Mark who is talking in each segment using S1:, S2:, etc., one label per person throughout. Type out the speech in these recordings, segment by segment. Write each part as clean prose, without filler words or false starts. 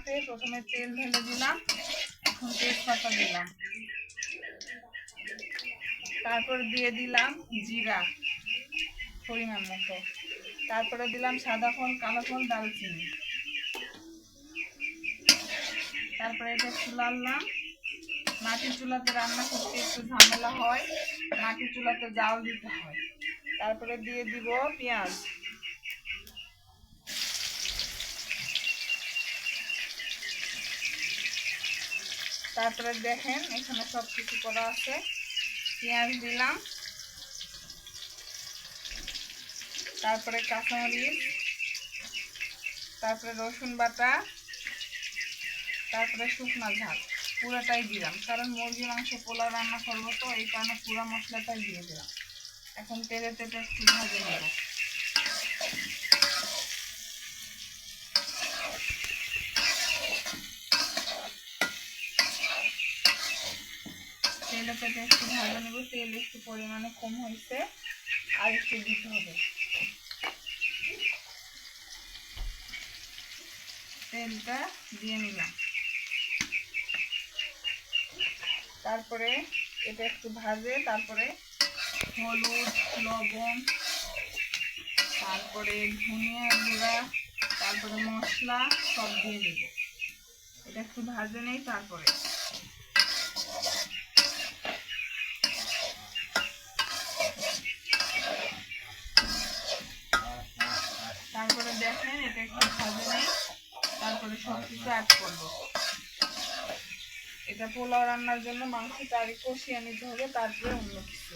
S1: কড়াতে প্রথমে তেল ঢেলে দিলাম, এখন তেজপাতা দিলাম, তারপরে দিয়ে দিলাম জিরা পরিমাণ মতো, তারপরে দিলাম সাদা ফল, কালো ফল, দারুচিনি, তারপরে এটা চুলালাম। মাটির চুলাতে রান্না করতে একটু ঝামেলা হয়, মাটির চুলাতে জাল দিতে হয়। তারপরে দিয়ে দিব পেঁয়াজ, তারপরে দেখেন এখানে সব কিছু করা আছে। পেঁয়াজ দিলাম, তারপরে কাঁচামরিচ, তারপরে রসুন বাটা, তারপরে শুকনো ঝাল পুরাটাই দিলাম, কারণ মুরগি মাংস পোলাও রান্না করবো তো এই কারণে পুরা মশলাটাই দিয়ে দিলাম। এখন তেলেতে একটু ভাজে নেব। তেলেতে একটু ভাজে নেব। তেল একটু পরিমাণে কম হয়েছে, আর একটু দিতে হবে। তেলটা দিয়ে নিলাম, তারপরে এটা একটু ভাজে, তারপরে হলুদ, লবণ, তারপরে ধনিয়া গুঁড়া, তারপরে মশলা সব দিয়ে দেব। এটা একটু ভাজে নেই, তারপরে দেখেন এটা একটু ভাজে নেই, তারপরে সব কিছু অ্যাড করবো। এটা পোলাও রান্নার জন্য মাংসটা আগে কষিয়ে নিতে হবে, তারপরে অন্য কিছু।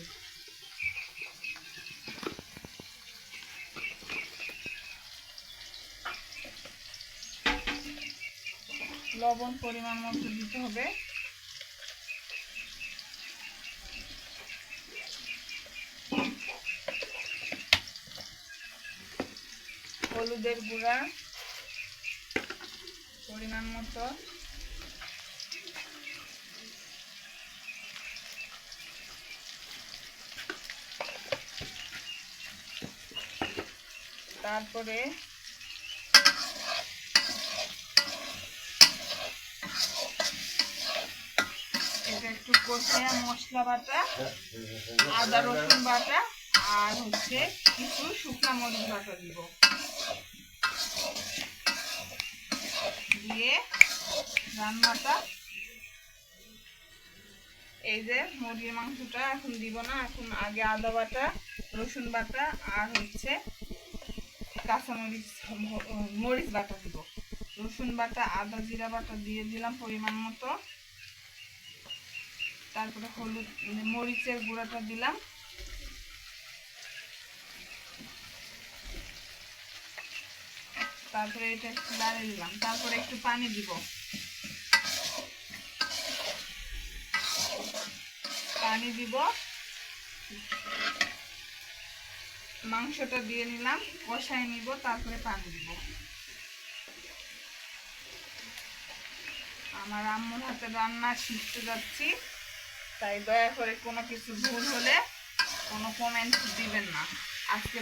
S1: লবণ পরিমাণ মতো দিতে হবে, হলুদের গুঁড়া পরিমাণ মতো, তারপরে এটা একটু কষিয়ে মশলা বাটা, আদা রসুন বাটা, আর হচ্ছে কিছু শুকনো মরিচ বাটা দিব, দিয়ে রান্নাটা এই যে মুরগির মাংসটা এখন দিব না, এখন আগে আদা বাটা, রসুন বাটা আর হচ্ছে কাঁচামরিচ মরিচ বাটা দিব। রসুন বাটা, আদা জিরা বাটা দিয়ে দিলাম পরিমাণ মতো, তারপরে হলুদ মরিচের গুঁড়াটা দিলাম, তারপরে এটা একটু লাড়ে দিলাম, তারপরে একটু পানি দিব, পানি দিব, মাংসটা দিয়ে নিলাম, কষাই নিব, তারপরে পানি দিব। আমার আম্মুর হাতে রান্না শিখতে যাচ্ছি, তাই দয়া করে কোনো কিছু ভুল হলে কোনো কমেন্ট দিবেন না। আজকে